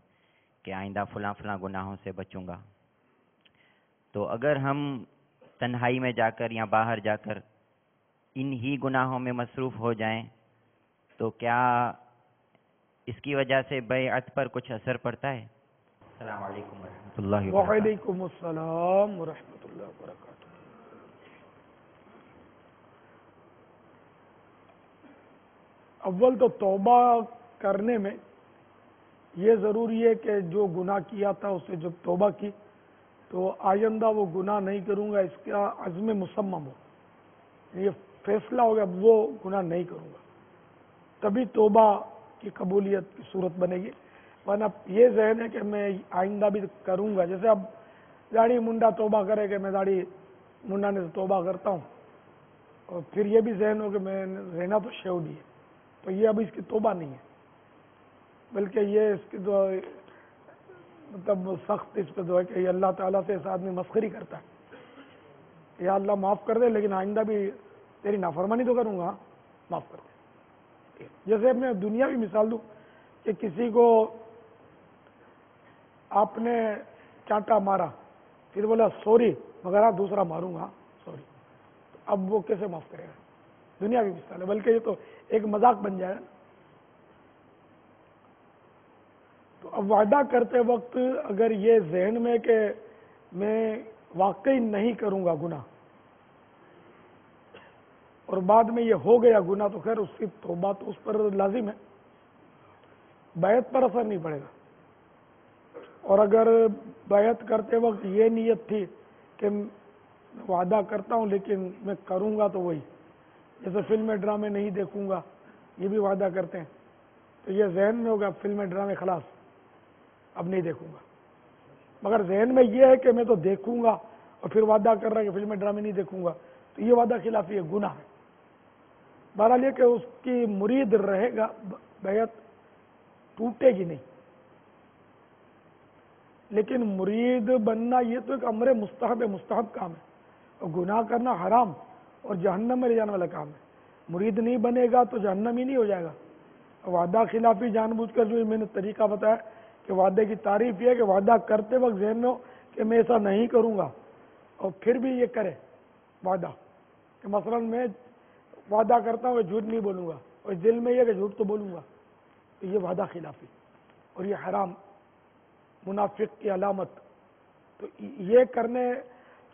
کہ آئندہ فلاں فلاں گناہوں سے بچوں گا. تو اگر ہم تنہائی میں جا کر یا باہر جا کر ان ہی گناہوں میں مصروف ہو جائیں تو کیا اس کی وجہ سے بیعت پر کچھ اثر پڑتا ہے؟ السلام علیکم ورحمۃ اللہ وبرکاتہ. وعلیکم السلام ورحمۃ اللہ وبرکاتہ. اول تو توبہ کرنے میں یہ ضروری ہے کہ جو گناہ کیا تھا اسے جب توبہ کی تو آئندہ وہ گناہ نہیں کروں گا, اس کا عزم مصمم ہو, یہ فیصلہ ہو گیا وہ گناہ نہیں کروں گا, تبھی توبہ کی قبولیت کی صورت بنے گی. ورنہ یہ ذہن ہے کہ میں آئندہ بھی کروں گا, جیسے اب داڑھی منڈا توبہ کرے کہ میں داڑھی منڈا نے توبہ کرتا ہوں, اور پھر یہ بھی ذہن ہو کہ میں رہنا تو شیودی ہے, تو یہ اب اس کی توبہ نہیں ہے, بلکہ یہ اس کی جو مطلب سخت اس پہ جو ہے کہ یہ اللہ تعالیٰ سے اس آدمی مسخری کرتا ہے, یا اللہ معاف کر دے لیکن آئندہ بھی تیری نافرمانی تو کروں گا, معاف کر دے. جیسے میں دنیا کی مثال دوں کہ کسی کو آپ نے چانٹا مارا, پھر بولا سوری مگر آپ دوسرا ماروں گا سوری, اب وہ کیسے معاف کرے گا؟ دنیا کی مثال ہے, بلکہ یہ تو ایک مذاق بن جائے گا. تو اب وعدہ کرتے وقت اگر یہ ذہن میں کہ میں واقعی نہیں کروں گا گناہ اور بعد میں یہ ہو گیا گناہ, تو خیر اس کی توبہ تو اس پر لازم ہے, بیعت پر اثر نہیں پڑے گا. اور اگر بیعت کرتے وقت یہ نیت تھی کہ وعدہ کرتا ہوں لیکن میں کروں گا تو وہی, جیسے فلمیں ڈرامے نہیں دیکھوں گا, یہ بھی وعدہ کرتے ہیں, تو یہ ذہن میں ہوگا فلمیں ڈرامے خلاص اب نہیں دیکھوں گا, مگر ذہن میں یہ ہے کہ میں تو دیکھوں گا اور پھر وعدہ کر رہا ہے کہ فلمیں ڈرامے نہیں دیکھوں گا, تو یہ وعدہ خلافی ہے, گناہ ہے. بہرحال یہ کہ اس کی مرید رہے گا, بیعت ٹوٹے گی نہیں, لیکن مرید بننا یہ تو ایک امر مستحب کام ہے, اور گناہ کرنا حرام اور جہنم میں لے جانے والا کام ہے. مرید نہیں بنے گا تو جہنم ہی نہیں ہو جائے گا. وعدہ خلافی جان بوجھ کر جو میں نے طریقہ بتایا کہ وعدے کی تعریف یہ ہے کہ وعدہ کرتے وقت ذہن میں ہو کہ میں ایسا نہیں کروں گا, اور پھر بھی یہ کرے وعدہ کہ مثلا میں وعدہ کرتا ہوں کہ جھوٹ نہیں بولوں گا, اور دل میں یہ کہ جھوٹ تو بولوں گا, تو یہ وعدہ خلافی اور یہ حرام, منافق کی علامت. تو یہ کرنے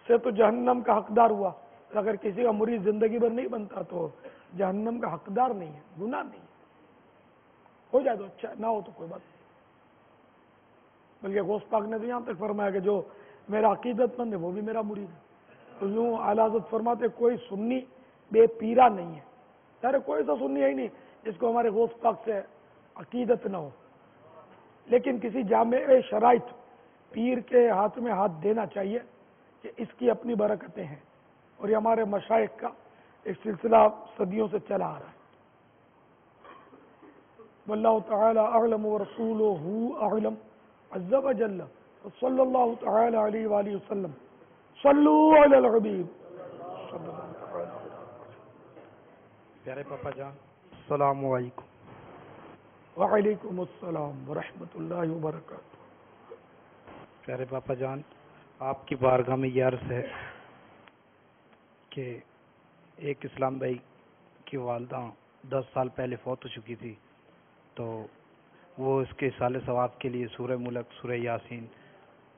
سے تو جہنم کا حقدار ہوا. اگر کسی کا مرید زندگی بھر نہیں بنتا تو جہنم کا حقدار نہیں ہے, گناہ نہیں ہے. ہو جائے تو اچھا، نہ ہو تو کوئی بات نہیں. بلکہ غوث پاک نے تو یہاں تک فرمایا کہ جو میرا عقیدت مند ہے وہ بھی میرا مرید ہے. تو یوں اعلیٰ حضرت فرماتے کوئی سنی بے پیرا نہیں ہے. یار کوئی ایسا سنی ہے ہی نہیں جس کو ہمارے غوث پاک سے عقیدت نہ ہو. لیکن کسی جامع شرائط پیر کے ہاتھ میں ہاتھ دینا چاہیے کہ اس کی اپنی برکتیں ہیں، اور یہ ہمارے مشائخ کا ایک سلسلہ صدیوں سے چلا آ رہا ہے. واللہ تعالی اعلم ورسولہ اعلم عز وجل. صلی اللہ تعالی علیہ وآلہ وسلم. صلو علی الحبیب. پیارے پاپا جان السلام علیکم. وعلیکم السلام ورحمۃ اللہ وبرکاتہ. پیارے پاپا جان آپ کی بارگاہ میں یہ عرض ہے کہ ایک اسلام بھائی کی والدہ 10 سال پہلے فوت ہو چکی تھی، تو وہ اس کے اصالہ ثواب کے لیے سورہ ملک، سورہ یاسین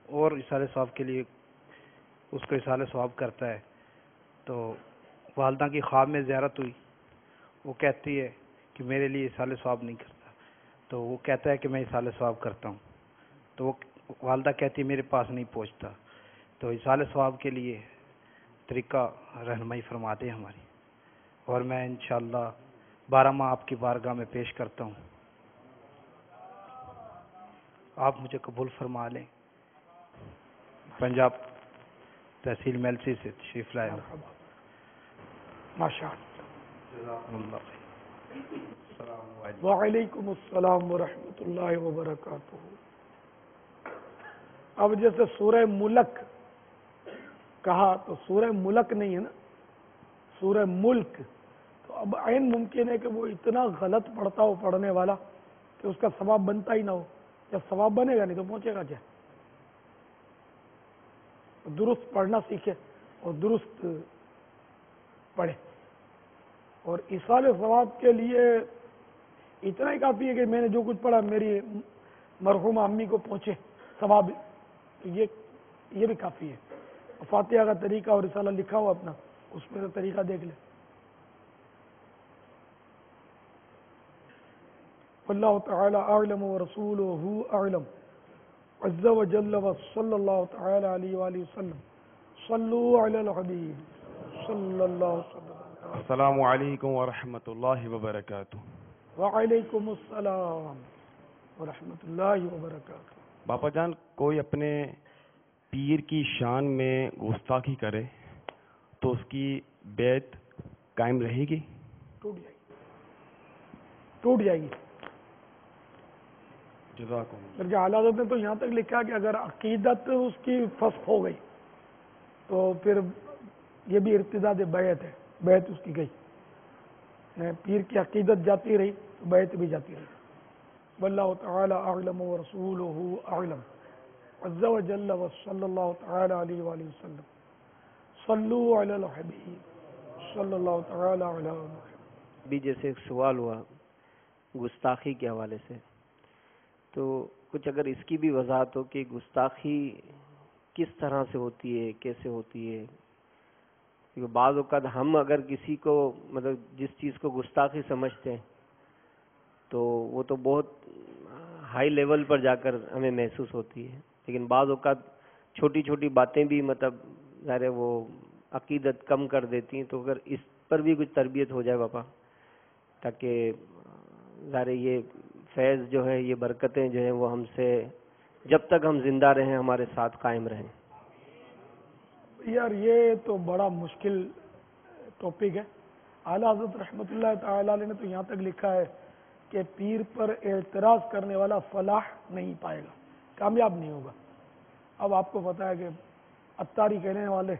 اور اصالہ ثواب کے لیے اس کو اصالہ ثواب کرتا ہے. تو والدہ کی خواب میں زیارت ہوئی. وہ کہتی ہے کہ میرے لیے اصالہ ثواب نہیں کرتا، تو وہ کہتا ہے کہ میں اصالہ ثواب کرتا ہوں. تو وہ والدہ کہتی ہے میرے پاس نہیں پہنچتا. تو اصالہ ثواب کے لیے طریقہ رہنمائی فرما دیں ہماری، اور میں انشاءاللہ 12 ماہ آپ کی بارگاہ میں پیش کرتا ہوں. آپ مجھے قبول فرما لیں. پنجاب تحصیل میلسی سے تشریف لائے ہوں. ماشاء اللہ. وعلیکم السلام ورحمۃ اللہ وبرکاتہ. اب جیسے سورہ ملک کہا تو سورہ ملک نہیں ہے نا، سورہ ملک. تو اب عین ممکن ہے کہ وہ اتنا غلط پڑھتا ہو پڑھنے والا کہ اس کا ثواب بنتا ہی نہ ہو. جب ثواب بنے گا نہیں تو پہنچے گا کیا؟ درست پڑھنا سیکھے اور درست پڑھے. اور ایصال ثواب کے لیے اتنا ہی کافی ہے کہ میں نے جو کچھ پڑھا میری مرحومہ امی کو پہنچے ثواب، یہ بھی کافی ہے. فاتحہ کا طریقہ اور رسالہ لکھا ہوا اپنا، اس میں سے طریقہ دیکھ لیں. واللہ تعالی اعلم ورسولہ اعلم عز وجل. وصلی اللہ تعالی علیہ وآلہ وسلم. صلو علی الحبیب صلی اللہ وسلم. السلام علیکم ورحمۃ اللہ وبرکاتہ. وعلیکم السلام ورحمۃ اللہ وبرکاتہ. باپا جان کوئی اپنے پیر کی شان میں گستاخی کرے تو اس کی بیعت قائم رہے گی؟ ٹوٹ جائے گی. جزاکم اللہ. بلکہ اعلیٰ حضرت نے تو یہاں تک لکھا کہ اگر عقیدت اس کی فسخ ہو گئی تو پھر یہ بھی ارتداد بیعت ہے، بیعت اس کی گئی. پیر کی عقیدت جاتی رہی تو بیعت بھی جاتی رہی. واللہ تعالی اعلم ورسولہ اعلم عز وجل. وصلی اللہ تعالی علیہ وآلہ وسلم. صلو علی الحبیب صلی اللہ تعالی علی محمد. بھی جیسے ایک سوال ہوا گستاخی کے حوالے سے، تو کچھ اگر اس کی بھی وضاحت ہو کہ گستاخی کس طرح سے ہوتی ہے، کیسے ہوتی ہے. کیونکہ بعض اوقات ہم اگر کسی کو مطلب جس چیز کو گستاخی سمجھتے ہیں تو وہ تو بہت ہائی لیول پر جا کر ہمیں محسوس ہوتی ہے، لیکن بعض اوقات چھوٹی چھوٹی باتیں بھی مطلب ظاہر ہے وہ عقیدت کم کر دیتی ہیں. تو اگر اس پر بھی کچھ تربیت ہو جائے باپا، تاکہ ظاہر یہ فیض جو ہے، یہ برکتیں جو ہیں وہ ہم سے جب تک ہم زندہ رہیں ہمارے ساتھ قائم رہیں. یار یہ تو بڑا مشکل ٹاپک ہے. اعلیٰ حضرت رحمۃ اللہ تعالی علیہ نے تو یہاں تک لکھا ہے کہ پیر پر اعتراض کرنے والا فلاح نہیں پائے گا، کامیاب نہیں ہوگا. اب آپ کو پتا ہے کہ اتاری کہنے والے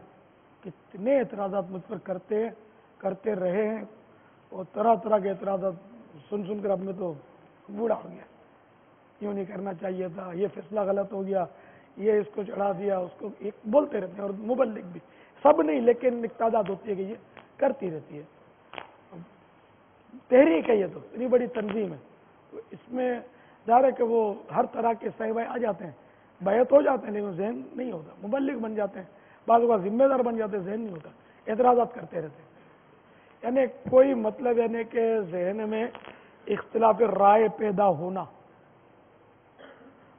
کتنے اعتراضات مجھ پر کرتے رہے ہیں، اور طرح طرح کے اعتراضات سن کر اب میں تو بوڑھا ہو گیا. یوں نہیں کرنا چاہیے تھا، یہ فیصلہ غلط ہو گیا، یہ اس کو چڑھا دیا، اس کو ایک بولتے رہتے ہیں. اور مبلغ بھی سب نہیں، لیکن ایک تعداد ہوتی ہے کہ یہ کرتی رہتی ہے. تحریک ہے، یہ تو اتنی بڑی تنظیم ہے. تو اس میں ظاہر ہے کہ وہ ہر طرح کے صحیح آ جاتے ہیں، بیعت ہو جاتے ہیں، لیکن ذہن نہیں ہوتا. مبلغ بن جاتے ہیں، بعض اوقات ذمہ دار بن جاتے ہیں، ذہن نہیں ہوتا، اعتراضات کرتے رہتے ہیں. یعنی کوئی مطلب یعنی کہ ذہن میں اختلاف رائے پیدا ہونا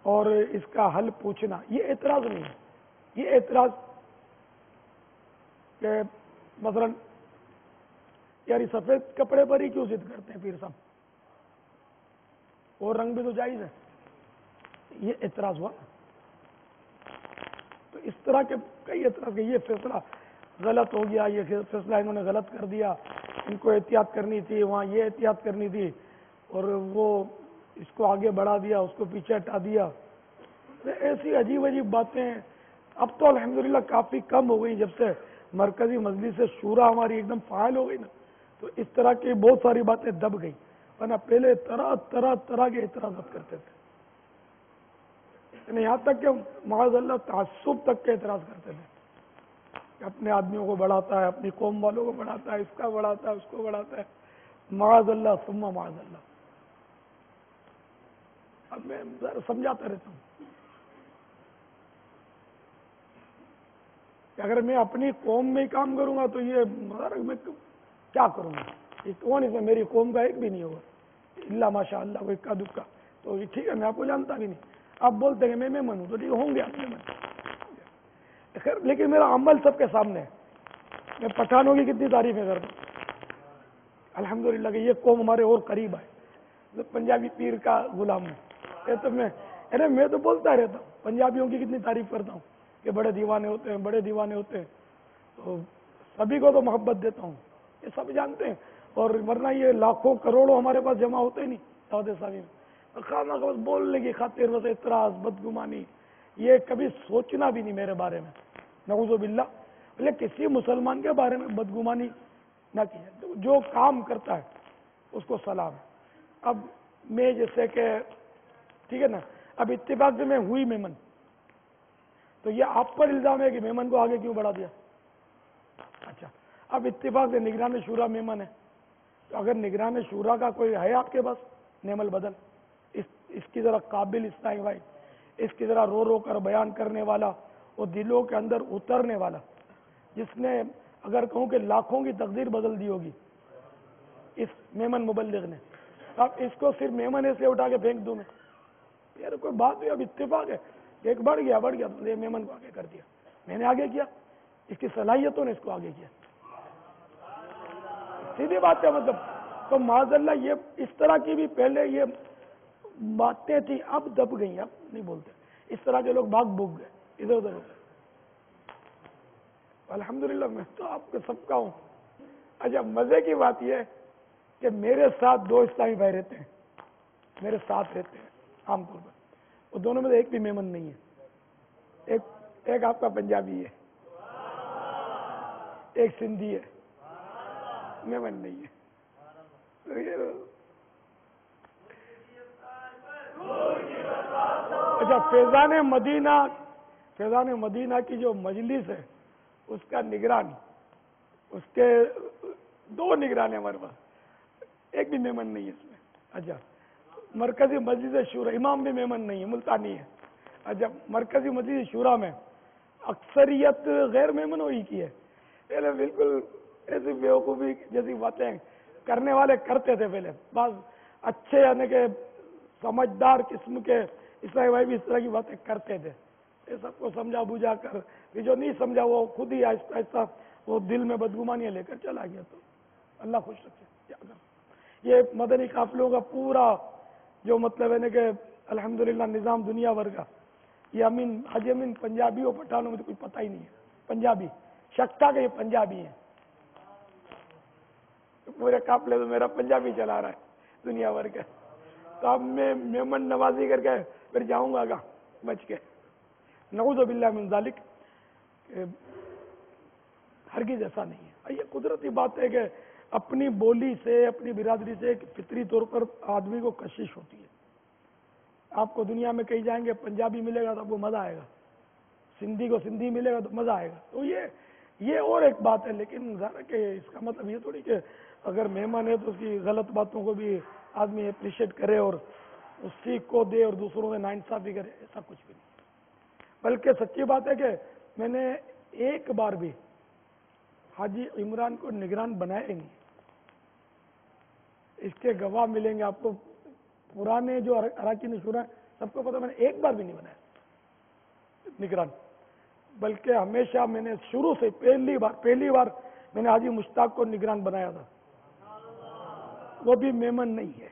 اور اس کا حل پوچھنا، یہ اعتراض نہیں ہے. یہ اعتراض کہ مثلا یار یہ سفید کپڑے پر ہی کیوں ضد کرتے ہیں پیر صاحب، اور رنگ بھی تو جائز ہے، یہ اعتراض ہوا. تو اس طرح کے کئی اعتراض کہ یہ فیصلہ غلط ہو گیا، یہ فیصلہ انہوں نے غلط کر دیا، ان کو احتیاط کرنی تھی، وہاں یہ احتیاط کرنی تھی، اور وہ اس کو آگے بڑھا دیا، اس کو پیچھے ہٹا دیا. ایسی عجیب عجیب باتیں. اب تو الحمدللہ کافی کم ہو گئی جب سے مرکزی مجلس شورا ہماری ایک دم فعال ہو گئی نا، تو اس طرح کی بہت ساری باتیں دب گئی، ورنہ پہلے طرح طرح طرح کے اعتراضات کرتے تھے. یہاں تک کہ معاذ اللہ تعصب تک کے اعتراض کرتے تھے کہ اپنے آدمیوں کو بڑھاتا ہے، اپنی قوم والوں کو بڑھاتا ہے، اس کا بڑھاتا ہے، اس کو بڑھاتا ہے. معاذ اللہ ثم معاذ اللہ. اب میں سمجھاتا رہتا ہوں کہ اگر میں اپنی قوم میں ہی کام کروں گا تو یہ میں کیا کروں گا؟ یہ کون اس میں میری قوم کا ایک بھی نہیں ہوگا اللہ ماشاء اللہ وہ اکا دکا. تو یہ ٹھیک ہے، میں آپ کو جانتا بھی نہیں. آپ بولتے ہیں کہ میں ہوں تو ٹھیک ہوں گے آپ میں خیر، لیکن میرا عمل سب کے سامنے ہے. میں پٹھانوں کی کتنی تعریفیں کرتا ہوں الحمدللہ کہ یہ قوم ہمارے اور قریب ہے. پنجابی پیر کا غلام ہے تو میں تو بولتا رہتا ہوں، پنجابیوں کی کتنی تعریف کرتا ہوں کہ بڑے دیوانے ہوتے ہیں، بڑے دیوانے ہوتے ہیں. تو سبھی کو تو محبت دیتا ہوں، یہ سب جانتے ہیں. اور ورنہ یہ لاکھوں کروڑوں ہمارے پاس جمع ہوتے ہی نہیں دعوت اسلامی میں. خاصا بس بولنے کی خاطر بس اعتراض، بدگمانی، یہ کبھی سوچنا بھی نہیں میرے بارے میں، نعوذ باللہ. لیکن کسی مسلمان کے بارے میں بدگمانی نہ کی جائے. جو کام کرتا ہے اس کو سلام ہے. اب میں جیسے کہ ٹھیک ہے نا، اب اتفاق سے میں ہوئی میمن، تو یہ آپ پر الزام ہے کہ میمن کو آگے کیوں بڑھا دیا؟ اچھا، اب اتفاق سے نگران شورا میمن ہے، تو اگر نگران شورا کا کوئی ہے آپ کے پاس نعم البدل، اس کی ذرا قابل اسلائی بھائی، اس کی ذرا رو رو کر بیان کرنے والا اور دلوں کے اندر اترنے والا، جس نے اگر کہوں کہ لاکھوں کی تقدیر بدل دی ہوگی اس میمن مبلغ نے. اب اس کو صرف میمن سے اٹھا کے پھینک دوں میں؟ یار کوئی بات نہیں. اب اتفاق ہے، ایک بڑھ گیا تو یہ میمن کو آگے کر دیا، میں نے آگے کیا، اس کی صلاحیتوں نے اس کو آگے کیا. سیدھی بات ہے مطلب. تو معاذ اللہ یہ اس طرح کی بھی پہلے یہ باتیں تھی، اب دب گئی، اب نہیں بولتے. اس طرح کے لوگ بھاگ بھوک گئے ادھر ادھر. الحمدللہ میں تو آپ کے سب کا ہوں. اچھا، مزے کی بات یہ ہے کہ میرے ساتھ دو اسلامی بھائی رہتے ہیں، میرے ساتھ رہتے ہیں عام طور پر. وہ دونوں میں سے ایک بھی میمن نہیں ہے. ایک آپ کا پنجابی ہے، ایک سندھی ہے، میمن نہیں ہے. اچھا، فیضان مدینہ کی جو مجلس ہے اس کا نگران، اس کے دو نگران ہیں ہمارے پاس، ایک بھی میمن نہیں ہے اس میں. اچھا، مرکزی مجلس شورا امام بھی میمن نہیں ہے، ملتانی ہے. اچھا، مرکزی مجلس شورا میں اکثریت غیر میمن ہوئی کی ہے. پہلے بالکل ایسی بیوقوفی جیسی باتیں کرنے والے کرتے تھے پہلے. بعض اچھے یعنی کہ سمجھدار قسم کے اسلامی بھائی بھی اس طرح کی باتیں کرتے تھے. یہ سب کو سمجھا بوجھا کر بھی جو نہیں سمجھا وہ خود ہی آہستہ آہستہ وہ دل میں بدگمانیاں لے کر چلا گیا. تو اللہ خوش رکھے. کیا کر یہ مدنی قافلوں کا پورا جو مطلب ہے نا کہ الحمدللہ نظام دنیا بھر کا، یہ حاجی امین پنجابی اور پٹھانوں میں تو کچھ پتہ ہی نہیں ہے. پنجابی شک تھا کہ یہ پنجابی ہیں، پورے قافلے تو میرا پنجابی چلا رہا ہے دنیا بھر کا. تو اب میں میمن نوازی کر کے پھر جاؤں گا گا بچ کے. نعوذ باللہ من ذالک. ہرگز ایسا نہیں ہے. یہ قدرتی بات ہے کہ اپنی بولی سے، اپنی برادری سے فطری طور پر آدمی کو کشش ہوتی ہے. آپ کو دنیا میں کہیں جائیں گے پنجابی ملے گا تو آپ کو مزہ آئے گا، سندھی کو سندھی ملے گا تو مزہ آئے گا. تو یہ اور ایک بات ہے. لیکن ظاہر ہے کہ اس کا مطلب یہ تھوڑی کہ اگر مہمان ہے تو اس کی غلط باتوں کو بھی آدمی اپریشیٹ کرے اور اس سیکھ کو دے اور دوسروں میں ناانصافی کرے، ایسا کچھ بھی نہیں. بلکہ سچی بات ہے کہ میں نے ایک بار بھی حاجی عمران کو نگران بنایا ہی نہیں. اس کے گواہ ملیں گے آپ کو. پرانے جو اراکین شورا ہیں سب کو پتہ، میں نے ایک بار بھی نہیں بنایا نگران، بلکہ ہمیشہ میں نے شروع سے پہلی بار میں نے حاجی مشتاق کو نگران بنایا تھا. وہ بھی میمن نہیں ہے،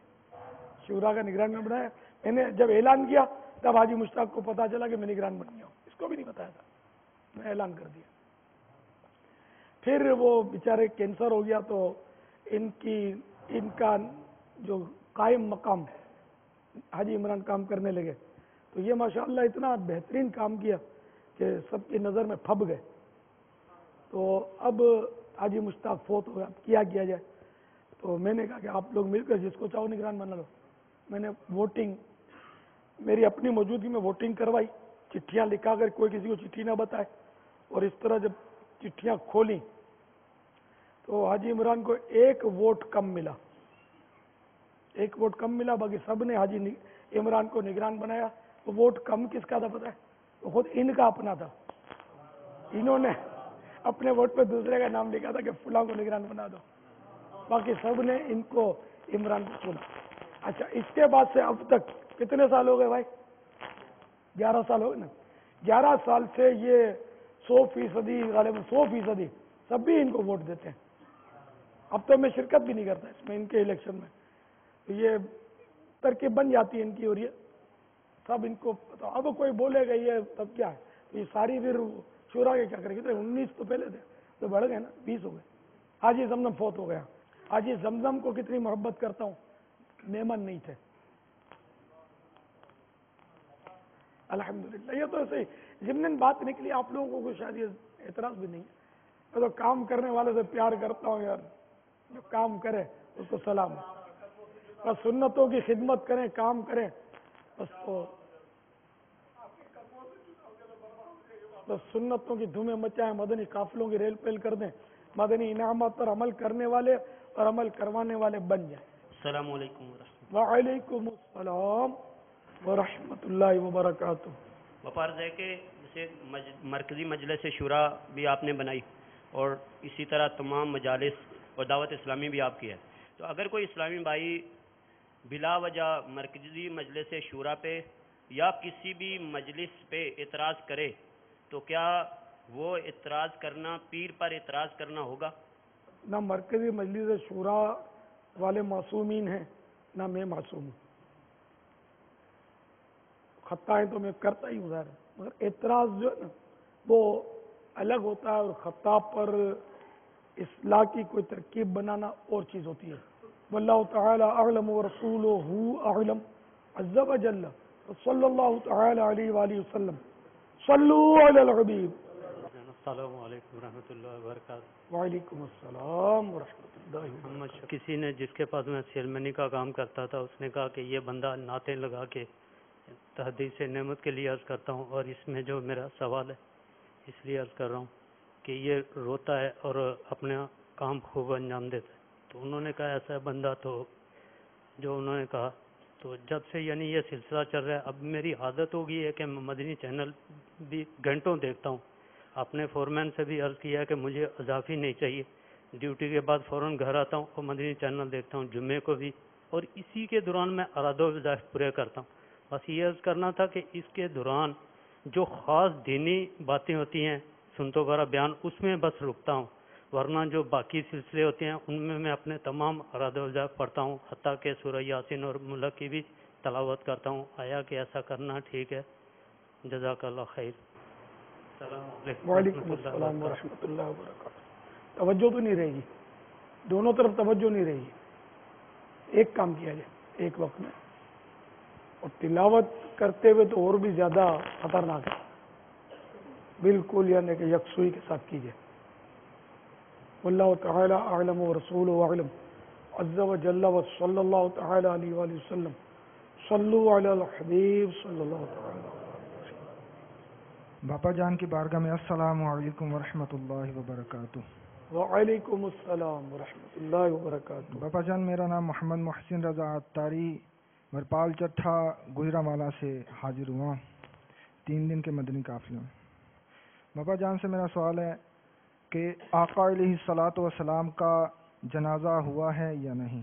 شورا کا نگران میں بنایا. میں نے جب اعلان کیا تب حاجی مشتاق کو پتا چلا کہ میں نگران بن گیا ہوں، اس کو بھی نہیں بتایا تھا، میں اعلان کر دیا. پھر وہ بیچارے کینسر ہو گیا تو ان کا جو قائم مقام حاجی عمران کام کرنے لگے، تو یہ ماشاءاللہ اتنا بہترین کام کیا کہ سب کی نظر میں پھب گئے. تو اب حاجی مشتاق فوت ہو گیا، اب کیا جائے. تو میں نے کہا کہ آپ لوگ مل کر جس کو چاہو نگران بنا لو. میں نے ووٹنگ، میری اپنی موجودگی میں ووٹنگ کروائی، چٹھیاں لکھا کر، کوئی کسی کو چٹھی نہ بتائے. اور اس طرح جب چٹھیاں کھولیں تو حاجی عمران کو ایک ووٹ کم ملا، باقی سب نے حاجی عمران کو نگران بنایا. تو ووٹ کم کس کا تھا پتہ ہے؟ وہ خود ان کا اپنا تھا. انہوں نے اپنے ووٹ پہ دوسرے کا نام لکھا تھا کہ فلاں کو نگران بنا دو، باقی سب نے ان کو عمران کو چنا. اچھا، اس کے بعد سے اب تک کتنے سال ہو گئے بھائی؟ 11 سال ہو گئے نا. 11 سال سے یہ 100% غالباً 100% سب بھی ان کو ووٹ دیتے ہیں. اب تو میں شرکت بھی نہیں کرتا اس میں، ان کے الیکشن میں. تو یہ ترکیب بن جاتی ہے ان کی، اور یہ سب ان کو پتا. اب کوئی بولے گا یہ تب کیا ہے، تو یہ ساری پھر شورا کے کیا کرے گی. 19 تو پہلے تھے، تو بڑھ گئے نا، 20 ہو گئے. حاجی زمزم فوت ہو گیا. حاجی زمزم کو کتنی محبت کرتا ہوں، میمن نہیں تھے الحمدللہ. یہ تو ایسے ہی ضمن بات نکلی، آپ لوگوں کو شاید یہ اعتراض بھی نہیں ہے. میں تو کام کرنے والے سے پیار کرتا ہوں یار، جو کام کرے اس کو سلام. بس سنتوں کی خدمت کریں، کام کریں، بس سنتوں کی دھومیں مچائیں، مدنی قافلوں کی ریل پیل کر دیں، مدنی انعامات پر عمل کرنے والے اور عمل کروانے والے بن جائیں. السلام علیکم ورحمۃ وعلیکم السلام ورحمۃ اللہ وبرکاتہ. وفارض ہے کہ جیسے مرکزی مجلس شورا بھی آپ نے بنائی، اور اسی طرح تمام مجالس اور دعوت اسلامی بھی آپ کی ہے. تو اگر کوئی اسلامی بھائی بلا وجہ مرکزی مجلس شورا پہ یا کسی بھی مجلس پہ اعتراض کرے تو کیا وہ اعتراض کرنا پیر پر اعتراض کرنا ہوگا؟ نہ مرکزی مجلس شورا والے معصومین ہیں، نہ میں معصوم ہوں. خطائیں تو میں کرتا ہی ہوں ظاہر، مگر اعتراض جو ہے نا وہ الگ ہوتا ہے، اور خطا پر اصلاح کی کوئی ترکیب بنانا اور چیز ہوتی ہے. واللہ تعالی اعلم ورسولہ اعلم عز وجل. صلی اللہ تعالی علیہ وآلہ وسلم. صلو علی الحبیب. السلام علیکم ورحمۃ اللہ وبرکاتہ. وعلیکم السلام ورحمۃ اللہ وبرکاتہ. کسی نے جس کے پاس میں سیلمنی کا کام کرتا تھا، اس نے کہا کہ یہ بندہ نعتیں لگا کے تحدیث نعمت کے لیے عرض کرتا ہوں، اور اس میں جو میرا سوال ہے اس لیے عرض کر رہا ہوں کہ یہ روتا ہے اور اپنا کام خوب انجام دیتا ہے. تو انہوں نے کہا ایسا بندہ، تو جو انہوں نے کہا، تو جب سے یعنی یہ سلسلہ چل رہا ہے، اب میری عادت ہو گئی ہے کہ میں مدنی چینل بھی گھنٹوں دیکھتا ہوں. اپنے فورمین سے بھی عرض کیا کہ مجھے اضافی نہیں چاہیے، ڈیوٹی کے بعد فوراً گھر آتا ہوں اور مدنی چینل دیکھتا ہوں، جمعے کو بھی، اور اسی کے دوران میں اراد و وظائف پورے کرتا ہوں. بس یہ عرض کرنا تھا کہ اس کے دوران جو خاص دینی باتیں ہوتی ہیں، سنتوں کا بیان، اس میں بس رکتا ہوں، ورنہ جو باقی سلسلے ہوتے ہیں ان میں اپنے تمام اراد و وظائف پڑھتا ہوں، حتیٰ کہ سورہ یاسین اور ملک کی بھی تلاوت کرتا ہوں. آیا کہ ایسا کرنا ٹھیک ہے؟ جزاک اللہ خیر. السلام علیکم. وعلیکم السلام ورحمۃ اللہ وبرکاتہ. توجہ تو نہیں رہے گی، دونوں طرف توجہ نہیں رہے گی. ایک کام کیا جائے ایک وقت میں، اور تلاوت کرتے ہوئے تو اور بھی زیادہ خطرناک ہے، بالکل یعنی کہ یکسوئی کے ساتھ کیجیے. واللہ تعالی اعلم ورسولہ اعلم عز وجل وصلی اللہ تعالی علیہ وآلہ وسلم. صلو علی الحبیب صلی اللہ تعالی علیہ وسلم. باپا جان کی بارگاہ میں السلام علیکم ورحمۃ اللہ وبرکاتہ. وعلیکم السلام ورحمۃ اللہ وبرکاتہ. باپا جان، میرا نام محمد محسن رضا عطاری مرپال چٹھا گجرانوالہ سے حاضر ہوا 3 دن کے مدنی قافلے میں. باپا جان سے میرا سوال ہے کہ آقا علیہ الصلاۃ والسلام کا جنازہ ہوا ہے یا نہیں؟